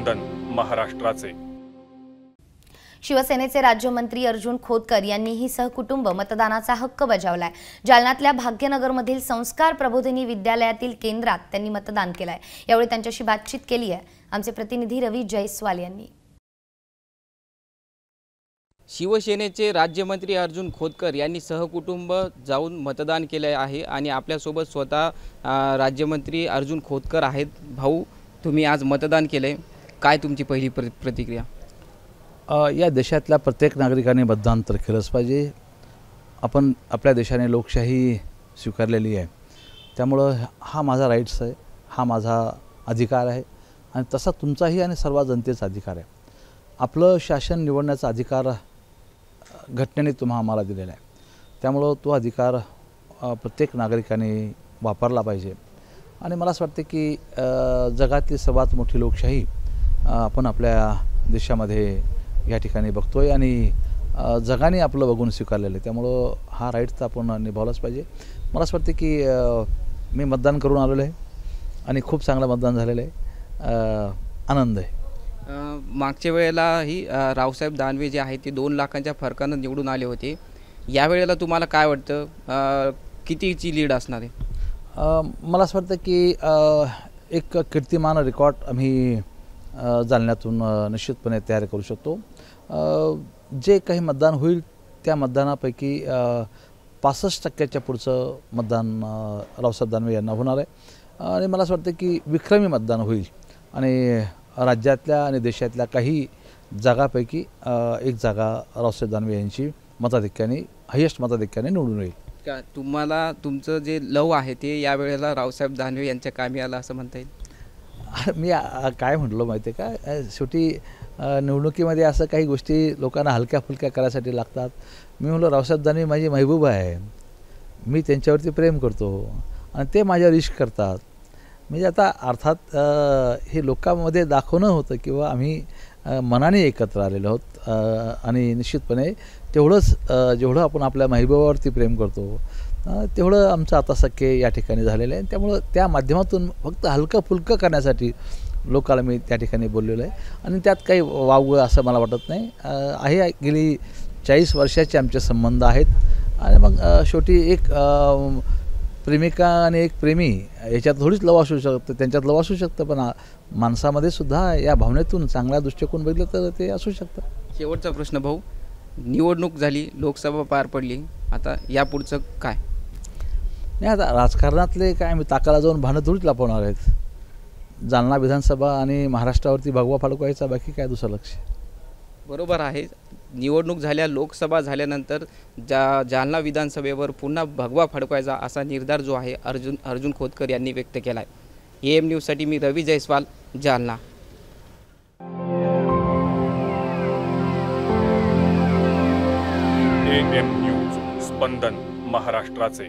स्पंदन महाराष्ट्राचे। शिवसेनेचे राज्यमंत्री अर्जुन खोतकर यांनीही सहकुटुंब मतदानाचा हक्क बजावलाय। जालन्यातल्या भाग्यनगरमधील संस्कार प्रबोधिनी विद्यालयातील केंद्रात त्यांनी मतदान केलंय। यावेळी त्यांच्याशी बातचीत केली आहे आमचे प्रतिनिधी रवी जयस्वाल यांनी। शिवसेनेचे राज्यमंत्री अर्जुन खोतकर यांनी सहकुटुंब जाऊन मतदान केले आहे आणि आपल्यासोबत स्वतः राज्यमंत्री अर्जुन खोतकर आहेत। भाऊ, तुम्ही आज मतदान केले, काय तुमची पहिली प्रतिक्रिया? या देशातल्या प्रत्येक नागरिकाने मतदान तर केलंच पाहिजे। आपण आपल्या देशाने लोकशाही स्वीकारलेली आहे, त्यामुळं हा माझा राईट्स आहे, हा माझा अधिकार आहे आणि तसा तुमचाही आणि सर्व जनतेचा अधिकार आहे। आपलं शासन निवडण्याचा अधिकार घटनेने आम्हाला दिलेला आहे, त्यामुळं तो अधिकार प्रत्येक नागरिकाने वापरला पाहिजे। आणि मला असं वाटतं की जगातली सर्वात मोठी लोकशाही आपण आपल्या देशामध्ये या ठिकाणी बघतोय आणि जगाने आपलं बघून स्वीकारलेलं आहे, त्यामुळं हा राईट तर आपण निभावलाच पाहिजे। मला असं वाटतं की मी मतदान करून आलेलो आहे आणि खूप चांगलं मतदान झालेलं आहे, आनंद आहे। मागच्या वेळेलाही रावसाहेब दानवे जे आहेत ते 2 लाखांच्या फरकानं निवडून आले होते। यावेळेला तुम्हाला काय वाटतं, कितीची लीड असणार आहे? मला असं वाटतं की एक कीर्तिमान रेकॉर्ड आम्ही जालन्यातून निश्चितपणे तयार करू शकतो। जे काही मतदान होईल त्या मतदानापैकी 65% पुढचं मतदान रावसाहेब दानवे यांना होणार आहे आणि मला असं वाटतं की विक्रमी मतदान होईल आणि राज्यातल्या आणि देशातल्या काही जागापैकी एक जागा रावसाहेब दानवे यांची मताधिक्याने हायेस्ट मताधिक्याने निवडून येईल। का तुम्हाला तुमचं जे लव आहे ते यावेळेला रावसाहेब दानवे यांच्या कामी आलं असं म्हणता येईल? मी काय म्हटलं माहिती आहे का, शेवटी निवडणुकीमध्ये असं काही गोष्टी लोकांना हलक्या फुलक्या करायसाठी लागतात। मी म्हटलं रावसाहेब दानवे माझी महबूबा आहे, मी त्यांच्यावरती प्रेम करतो आणि ते माझ्यावर इश्क करतात। म्हणजे आता अर्थात हे लोकांमध्ये दाखवणं होतं किंवा आम्ही मनाने एकत्र आलेलो आहोत आणि निश्चितपणे तेवढंच जेवढं आपण आपल्या महबूबावरती प्रेम करतो तेवढं आमचं आता सख्य या ठिकाणी झालेलं आहे। त्यामुळं त्या माध्यमातून फक्त हलकं फुलकं करण्यासाठी लोकांना मी त्या ठिकाणी बोललेलो आहे आणि त्यात काही वावगं असं मला वाटत नाही आहे। गेली 40 वर्षाचे आमचे संबंध आहेत आणि मग शेवटी एक प्रेमिका आणि एक प्रेमी याच्यात थोडीच लव असू शकतं, त्यांच्यात लव असू शकतं, पण माणसामध्ये सुद्धा या भावनेतून चांगला दृष्टिकोन बघितलं तर ते असू शकतं। शेवटचा प्रश्न भाऊ, निवडणूक झाली, लोकसभा पार पडली, आता यापुढचं काय? नाही, आता राजकारणातले काय आम्ही ताकाला जाऊन भांडं थोडीच लपवणार आहेत। जालना विधानसभा आणि महाराष्ट्रावरती भगवा फडकवायचा, बाकी काय दुसरं लक्ष? बरोबर आहे, निवडणूक झाल्या, लोकसभा झाल्यानंतर जालना विधानसभेवर पुन्हा भगवा फडकवायचा असा निर्धार जो आहे अर्जुन खोतकर यांनी व्यक्त केला आहे। AM न्यूजसाठी मी रवी जयस्वाल, जालना। AM न्यूज, स्पंदन महाराष्ट्राचे।